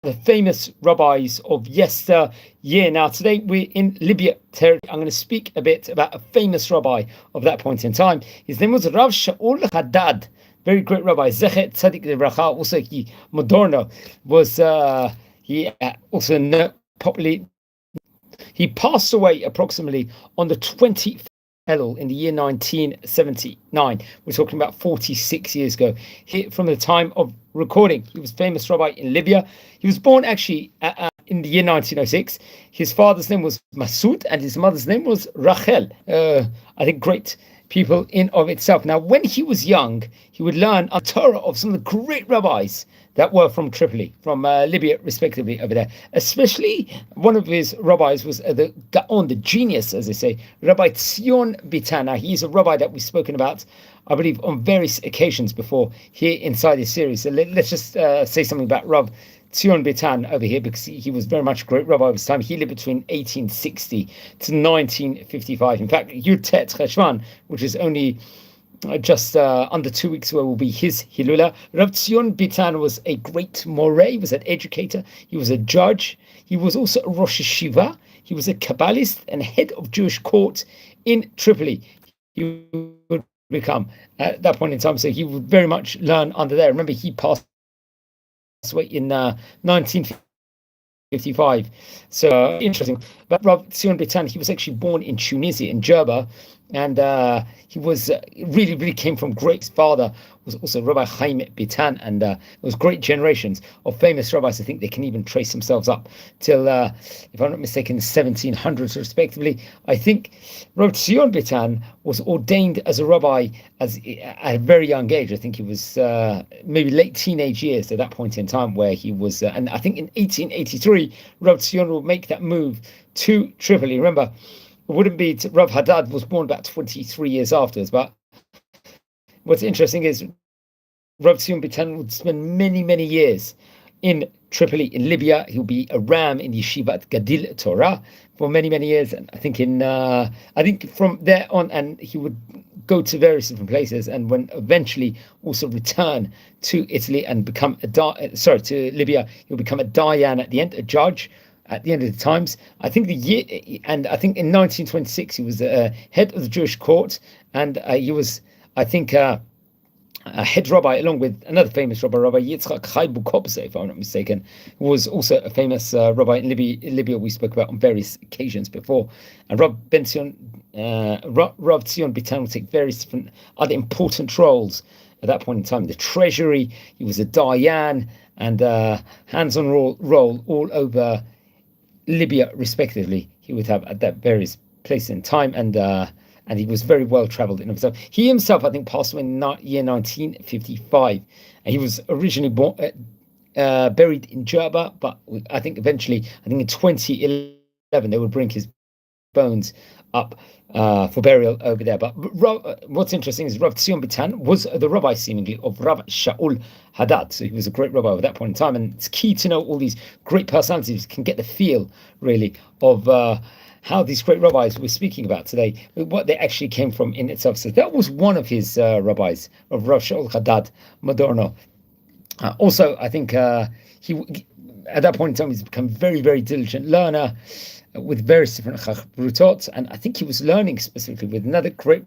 the famous rabbis of yesteryear. Now, today we're in Libya territory. I'm going to speak a bit about a famous rabbi of that point in time. His name was Rabbi Shaul Hadad, very great rabbi. Zechet Tzadik Livracha. Also, he Mudorno was he also popularly. He passed away approximately on the 20th Elul in the year 1979. We're talking about 46 years ago. From the time of recording, he was a famous rabbi in Libya. He was born actually in the year 1906. His father's name was Masoud and his mother's name was Rachel. I think great people in of itself. Now, when he was young, he would learn a Torah of some of the great rabbis that were from Tripoli, from Libya, respectively, over there. Especially one of his rabbis was the Gaon, the genius, as they say, Rabbi Tzion Bitan. Now, he's a rabbi that we've spoken about, I believe, on various occasions before here inside this series. So let's just say something about Rav Tzion Bitan over here, because he was very much a great rabbi of his time. He lived between 1860 to 1955. In fact, Yutet Cheshvan, which is only just under 2 weeks away, will be his Hilula. Rav Tzion Bitan was a great moreh. He was an educator. He was a judge. He was also a Rosh Yeshiva. He was a Kabbalist and head of Jewish court in Tripoli. He would become at that point in time. So he would very much learn under there. Remember, he passed away in 1955. So interesting. But Rav Tzion Bitan, he was actually born in Tunisia, in Jerba, and he was really came from great. His father was also Rabbi Chaim Bitan, and it was great generations of famous rabbis. I think they can even trace themselves up till, if I'm not mistaken, the 1700s respectively. I think Rabbi Tzion Bitan was ordained as a rabbi at a very young age. I think he was maybe late teenage years at that point in time, where he was, and I think in 1883, Rabbi Tzion will make that move to Tripoli. Remember, it wouldn't be Rav Hadad was born about 23 years afterwards. But what's interesting is Rav Tzion Bitan would spend many years in Tripoli, in Libya. He'll be a ram in Yeshivat Gadil Torah for many years, and I think from there on, and he would go to various different places, and when eventually also return to Italy and become to Libya, he'll become a dayan at the end, a judge at the end of the times. I think in 1926 he was head of the Jewish court, and he was, I think, a head rabbi along with another famous rabbi, Rabbi Yitzchak Chai Bukopse, if I'm not mistaken, who was also a famous rabbi in Libya. We spoke about on various occasions before. And Rav Tzion Bitan will take various different other important roles at that point in time. The treasury, he was a dayan, and hands-on role all over Libya, respectively. He would have at that various places in time, and he was very well traveled in himself. He himself, I think, passed away in the year 1955. And he was originally buried in Jerba, but I think eventually, in 2011, they would bring his bones up for burial over there. But what's interesting is Rav Tzion Bitan was the rabbi, seemingly, of Rabbi Shaul Hadad. So he was a great rabbi at that point in time. And it's key to know all these great personalities, can get the feel, really, of how these great rabbis we're speaking about today, what they actually came from in itself. So that was one of his rabbis, of Rav Shaul Hadad, Mudorno. Also, I think he, at that point in time, he's become very diligent learner with various different chachrutot, and I think he was learning specifically with another great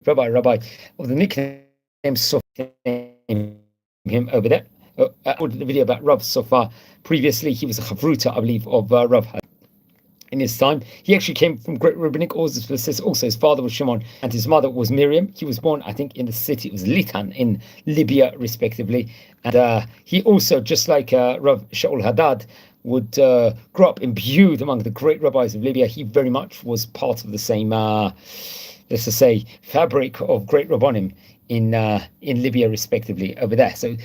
rabbi of the nickname Sofa, him over there. I ordered a video about Rav Sofa previously. He was a chavruta, I believe, of Rav Hadad. In his time, he actually came from great rabbinic orders. Also, his father was Shimon and his mother was Miriam. He was born, I think, in the city, it was Litan in Libya, respectively. And he also, just like Rav Shaul Hadad, would grow up imbued among the great rabbis of Libya. He very much was part of the same, let's just say, fabric of great rabbonim in Libya, respectively, over there. So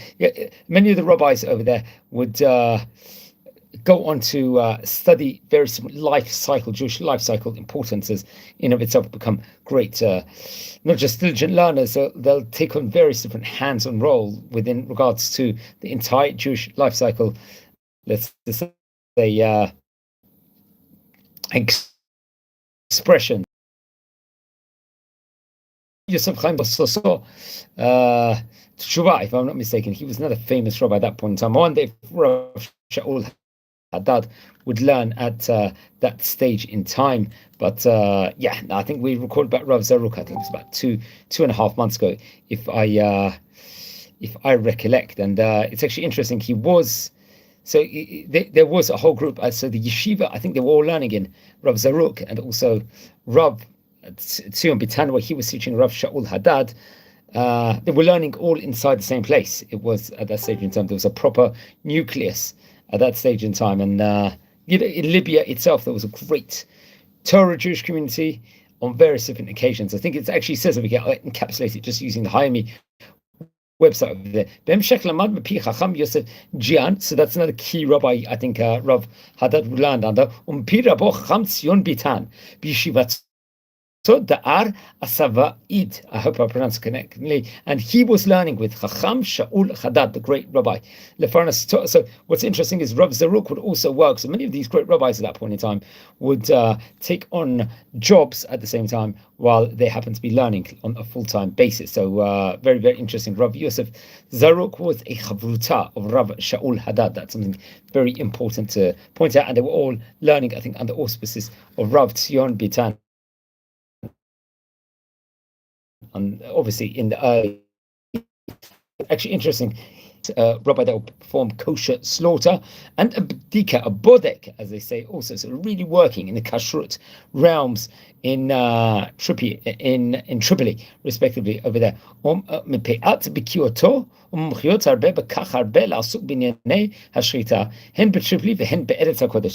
many of the rabbis over there would go on to study various Jewish life cycle importances in of itself, become great, not just diligent learners. So they'll take on various different hands-on role within regards to the entire Jewish life cycle. Let's just say expression Yosef Chaim Basoso, Tshuva, if I'm not mistaken. He was another famous rabbi at that point in time. I wonder if Rabbi Shaul Hadad would learn at that stage in time. But yeah, I think we recorded about Rav Zaruk. I think it was about 2.5 months ago, if I recollect. And it's actually interesting. He was. So there was a whole group. So the yeshiva, I think they were all learning in Rav Zaruk and also Rav Tzion Bitan, where he was teaching Rav Shaul Hadad. They were learning all inside the same place. It was at that stage in time. There was a proper nucleus at that stage in time. And in Libya itself, there was a great Torah Jewish community on various different occasions. I think it actually says over here, I encapsulate it just using the Hayami website over there. Yosef Jian, so that's another key rabbi, I think Rav Hadad would land under. Tzion Bitan, B'yeshivat Da'ar Asavaid. I hope I pronounced correctly. And he was learning with Chacham Shaul Hadad, the great rabbi. So what's interesting is Rav Zaruk would also work. So many of these great rabbis at that point in time would take on jobs at the same time while they happen to be learning on a full-time basis. So very, very interesting. Rav Yosef Zaruk was a chavruta of Rav Shaul Hadad. That's something very important to point out. And they were all learning, I think, under auspices of Rav Tzion Bitan. And obviously in the early, actually interesting, rabbi that will perform kosher slaughter and a bdika, a bodek, as they say also. So really working in the kashrut realms in Tripoli, respectively, over there. So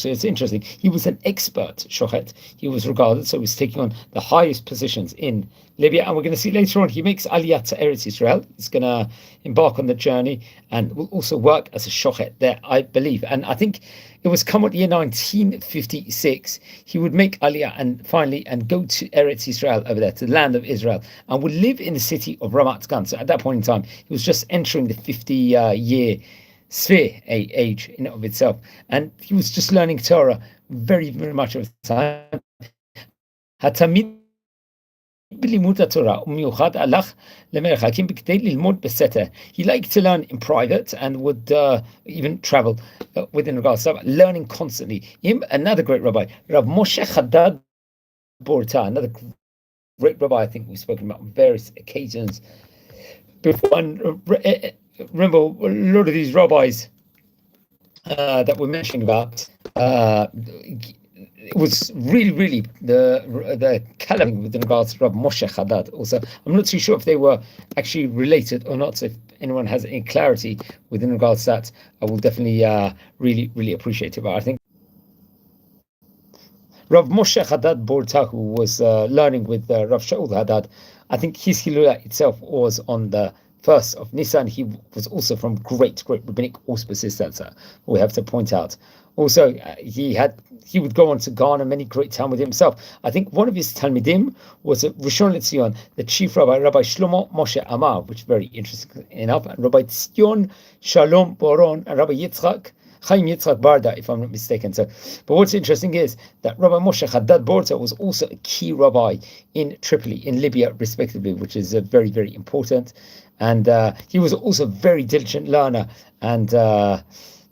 it's interesting. He was an expert shochet. He was regarded, so he was taking on the highest positions in Libya. And we're going to see later on, he makes aliyah to Eretz Israel. He's going to embark on the journey and will also work as a shochet there, I believe. And I think it was come at the year 1956, he would make aliyah and finally go to Eretz Israel over there, to the land of Israel, and would live in the city of Ramat Gan. So at that point in time, he was just entering the 50-year sphere age in and of itself. And he was just learning Torah very, very much of the time. Hatamid he liked to learn in private and would even travel within regards to learning constantly. Another great rabbi, Rav Moshe Hadad Borta, another great rabbi, I think we've spoken about on various occasions before. And remember, a lot of these rabbis that we're mentioning about, it was really the calam with regards to Rabbi Moshe Hadad. Also, I'm not too sure if they were actually related or not. So if anyone has any clarity within regards to that, I will definitely really appreciate it. But I think Rav Moshe Hadad Borta, who was learning with Rav Shaul Hadad, I think his Hilula itself was on the 1st of Nisan. He was also from great rabbinic auspices. That's we have to point out. Also, he would go on to garner many great time with himself. I think one of his Talmidim was Rishon LeZion, the chief rabbi, Rabbi Shlomo Moshe Amar, which is very interesting enough, and Rabbi Tzion Shalom Boron, and Rabbi Chaim Yitzchak Barda, if I'm not mistaken. So, but what's interesting is that Rabbi Moshe Hadad Borta was also a key rabbi in Tripoli, in Libya, respectively, which is very, very important. And he was also a very diligent learner, and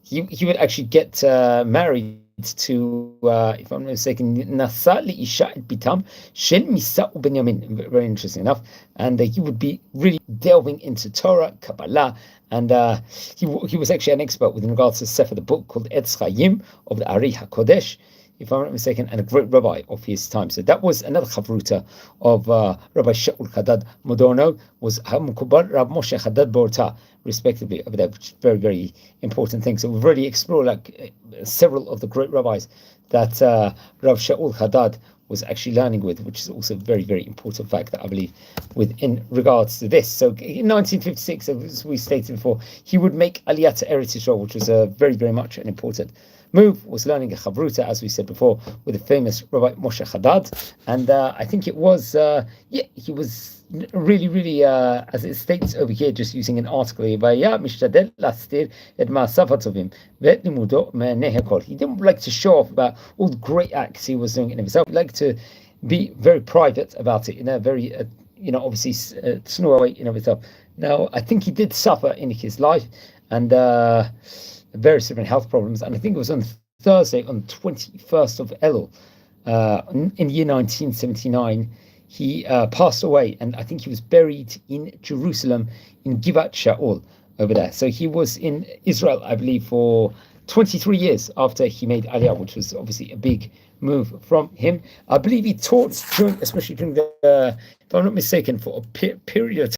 he would actually get married to, if I'm not mistaken, Nasa Isha Bitam Shel Misa Benyamin. Very interesting enough. And he would be really delving into Torah, Kabbalah, and he was actually an expert with regards to Sefer, the book called Etz Chaim of the Ari HaKodesh, if I'm not mistaken, and a great rabbi of his time. So that was another chavruta of Rabbi Shaul Hadad Mudorno, was Hamukubal Rav Moshe Hadad Borta, respectively, over there, which is very, very important thing. So we've already explored several of the great rabbis that Rav Shaul Hadad was actually learning with, which is also a very, very important fact that I believe in regards to this. So in 1956, as we stated before, he would make Aliyah to Eretz Yisrael, which was very, very much an important move. Was learning a chavruta, as we said before, with the famous Rabbi Moshe Hadad. And I think it was, he was really, as it states over here, just using an article here, he didn't like to show off about all the great acts he was doing in himself. He liked to be very private about it, in a very obviously snore away in of itself. Now, I think he did suffer in his life and various different health problems. And I think it was on Thursday, on the 21st of Elul, in the year 1979, he passed away. And I think he was buried in Jerusalem in Givat Shaul over there. So he was in Israel, I believe, for 23 years after he made Aliyah, which was obviously a big move from him. I believe he taught, especially during the, if I'm not mistaken, for a period of time.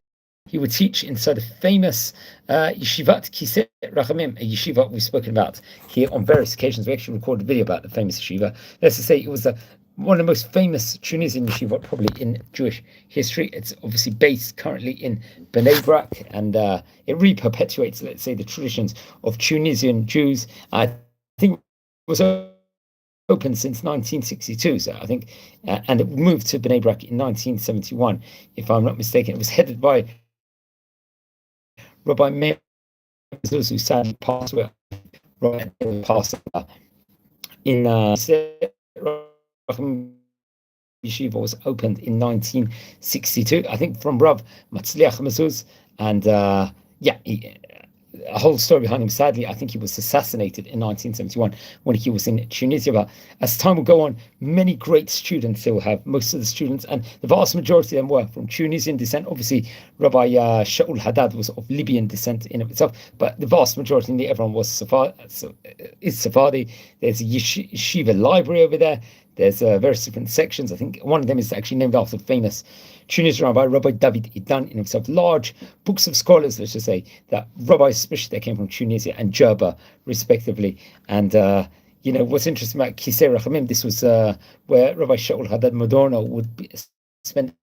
He would teach inside the famous Yeshivat Kisei Rachamim, a yeshiva we've spoken about here on various occasions. We actually recorded a video about the famous yeshiva. Let's just say it was one of the most famous Tunisian yeshiva probably in Jewish history. It's obviously based currently in Bnei Brak, and it really perpetuates, let's say, the traditions of Tunisian Jews. I think it was open since 1962, so I think, and it moved to Bnei Brak in 1971, if I'm not mistaken. It was headed by Rabbi Meir, who sadly passed away. Rabbi passed in Yeshiva was opened in 1962, I think, from Rav Matzliach Mezuz, and a whole story behind him. Sadly, I think he was assassinated in 1971 when he was in Tunisia. But as time will go on, many great students still have. Most of the students, and the vast majority of them, were from Tunisian descent. Obviously, Rabbi Shaul Hadad was of Libyan descent in of itself, but the vast majority, nearly everyone, was Sephardi. There's a yeshiva library over there. There's various different sections. I think one of them is actually named after the famous Tunisian rabbi, Rabbi David Idan, in himself. Large books of scholars, let's just say, that rabbis, especially they came from Tunisia and Jerba, respectively. And, what's interesting about Kisei Rachamim, this was where Rabbi Shaul Hadad Mודרנו would spend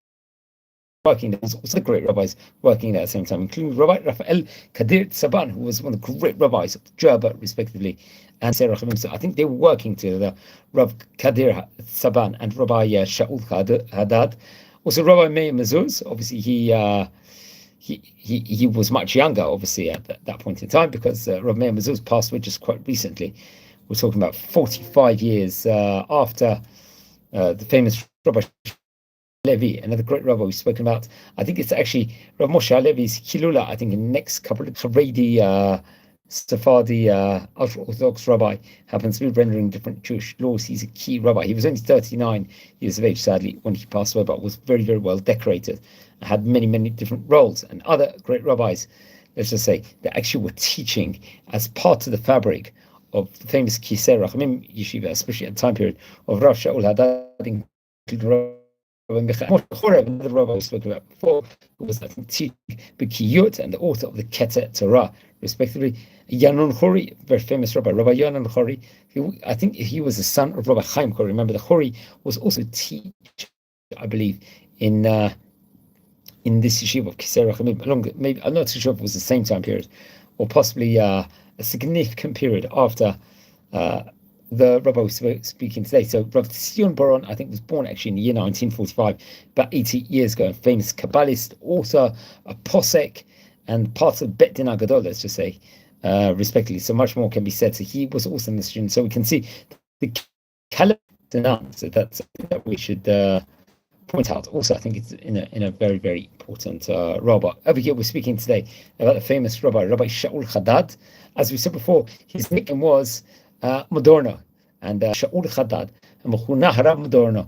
working. There was also great rabbis working there at the same time, including Rabbi Raphael Kadir Saban, who was one of the great rabbis of Jerba, respectively, and Kisei Rachamim. So I think they were working together, Rav Kadir Saban and Rabbi Shaul Hadad. Also, Rabbi Meir Mezuz, obviously he was much younger, obviously, at that point in time, because Rabbi Meir Mezuz passed away just quite recently. We're talking about 45 years after the famous Rabbi Levi, another great rabbi we've spoken about. I think it's actually Rav Moshe Levi's Kilula, I think, in the next couple of Haredi Sephardi ultra-Orthodox rabbi, happens to be rendering different Jewish laws. He's a key rabbi. He was only 39 years of age, sadly, when he passed away, but was very, very well decorated and had many, many different roles. And other great rabbis, let's just say, that actually were teaching as part of the fabric of the famous Kisei Rachamim yeshiva, especially at the time period of Rav Shaul Hadad, including the rabbi we spoke about before, who was teaching B'kiyut and the author of the Keter Torah, respectively. Yanon Chori, very famous rabbi, Rabbi Yanon Chori, I think he was the son of Rabbi Chaim Chori. Remember, the Chori was also teacher, I believe, in this yeshiva of Kisei Rachamim. Maybe I'm not too sure if it was the same time period, or possibly a significant period after the rabbi was speaking today. So Rav Sion Baron, I think, was born actually in the year 1945, about 80 years ago, a famous Kabbalist, author, a posek, and part of Bet Din HaGadol, let's just say, respectively. So much more can be said. So he was also in the student. So we can see the calendar. So that's something that we should point out. Also, I think it's in a very, very important rabbi. Over here, we're speaking today about the famous rabbi, Rabbi Shaul Hadad. As we said before, his nickname was Mודרנו, and Shaul Hadad, and Mודרנו,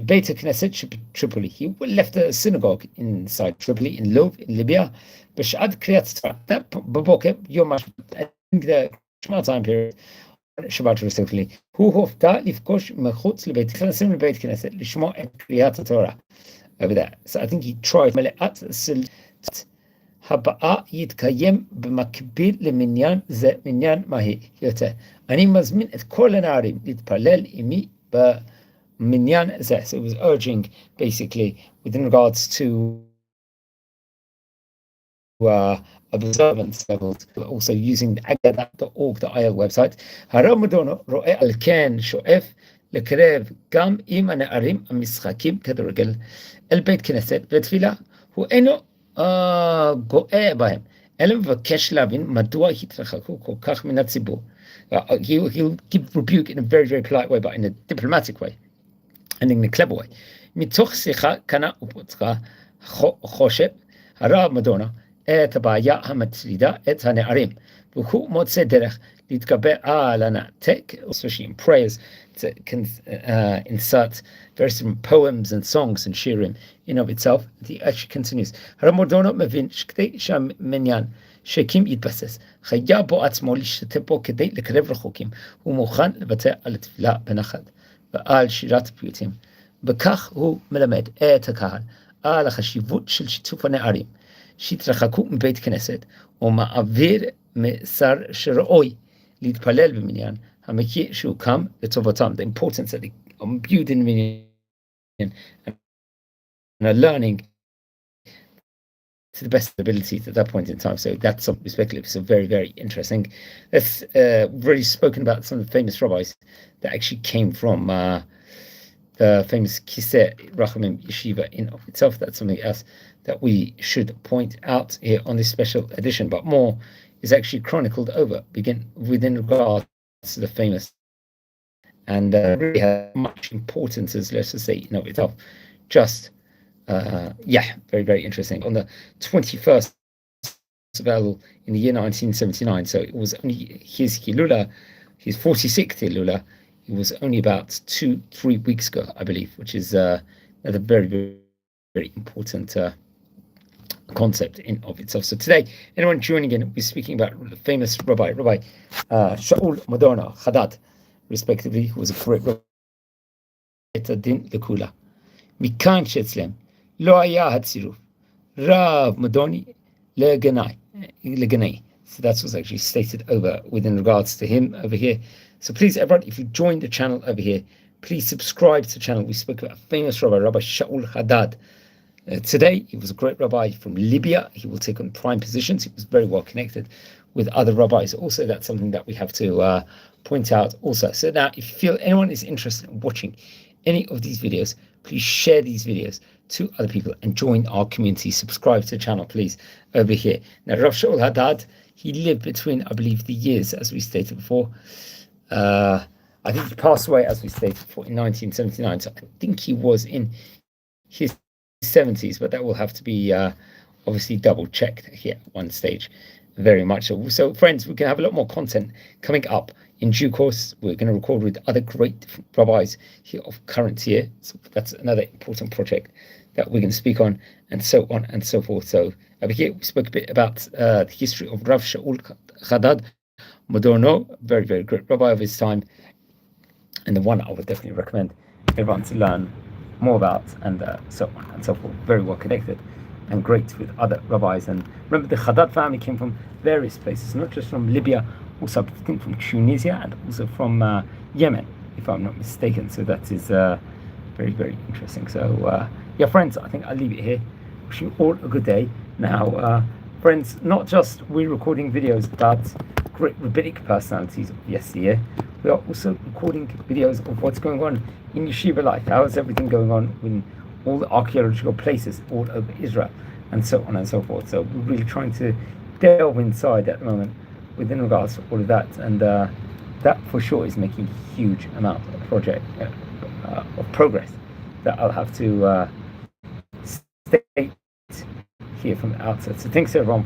Beit Knesset Tripoli. He left a synagogue inside Tripoli in Lov, in Libya. B'shad Kriyat Torah, that b'boker, Yom HaShabbat, the Shema time period, Shabbat respectively. Hu hofta lifkosh mechutz lebeit Knesset lebeit Knesset lishmo et Kriyat Torah. Over there. So I think he tried Mele'at Silat הבאה יתקיים במקביל למניין זה, מניין מהי יותר. אני מזמין את כל הנערים להתפלל עמי במניין זה. So it was urging, basically, within regards to observance levels, also using the agadah.org.il website. הרב מודרנו רואה על כן שואף לקרב גם עם הנערים המשחקים כדורגל אל בית כנסת לתפילה. הוא אינו גואה בהם, אלא מבקש להבין מדוע התרחקו כל כך מן הציבור. He'll give rebuke in a very, very polite way, but in a diplomatic way, and in a clever way. מתוך שיחה קנה ופוצחה, חושב הרב מודרנו את הבעיה המטרידה את הנערים, והוא מוצא דרך להתגבר על הנתק, especially in prayers, to insert various different poems and songs and shirim in of itself. He actually continues. הרב מודרנו מבין שכדי שהמניין שהקים יתבסס, חייב בו עצמו להשתתף בו כדי לקרב רחוקים, הוא מוכן לוותר על התפילה בנחת ועל שירת פיוטים. בכך הוא מלמד את הקהל על החשיבות של שיתוף הנערים שהתרחקו מבית כנסת, ומעביר מסר שראוי להתפלל במניין המכיר שהוקם לטובתם. The importance that they are imbued in minion and are learning to the best abilities at that point in time. So that's respectively so very, very interesting. That's already spoken about some of the famous rabbis that actually came from the famous Kiseh Rachamim Yeshiva in of itself. That's something else that we should point out here on this special edition, but more is actually chronicled over within regards to the famous and really has much importance as, let's just say, in of itself. Just very, very interesting. On the 21st of Elul in the year 1979, so it was only his Hilula, his 46th Hilula. It was only about 2-3 weeks ago, I believe, which is another very, very, very important concept in of itself. So today, anyone joining in, we're speaking about the famous Rabbi Shaul Hadad, respectively, who was a great Rabbi. Din Lekula. מכאן שאצלם לא היה הצירוף רב מדוני לגנאי. So that was actually stated over within regards to him over here. So please, everyone, if you joined the channel over here, please subscribe to the channel. We spoke about a famous Rabbi Shaul Hadad. Today, he was a great rabbi from Libya. He will take on prime positions. He was very well connected with other rabbis. Also, that's something that we have to point out also. So now, if you feel anyone is interested in watching any of these videos, please share these videos to other people and join our community. Subscribe to the channel, please, over here. Now, Rabbi Shaul Hadad, he lived between, I believe, the years, as we stated before. I think he passed away, as we stated before, in 1979. So I think he was in his 70s, but that will have to be obviously double-checked here at one stage. Very much so. So, friends, we're going to have a lot more content coming up in due course. We're going to record with other great rabbis here of current year. So that's another important project that we're going to speak on, and so on and so forth. So over here, we spoke a bit about the history of Rav Shaul Hadad, Mודרנו, very, very great rabbi of his time, and the one I would definitely recommend everyone to learn more about, and so on and so forth. Very well connected and great with other rabbis. And remember, the Hadad family came from various places, not just from Libya, also I think from Tunisia and also from Yemen, if I'm not mistaken. So that is very, very interesting. So yeah, friends, I think I'll leave it here. Wish you all a good day. Now, friends, not just we're recording videos about great rabbinic personalities of yesteryear, we are also recording videos of what's going on in yeshiva life. How is everything going on in all the archaeological places all over Israel, and so on and so forth. So we're really trying to delve inside at the moment within regards to all of that, and that for sure is making a huge amount of progress that I'll have to state here from the outset. So thanks everyone for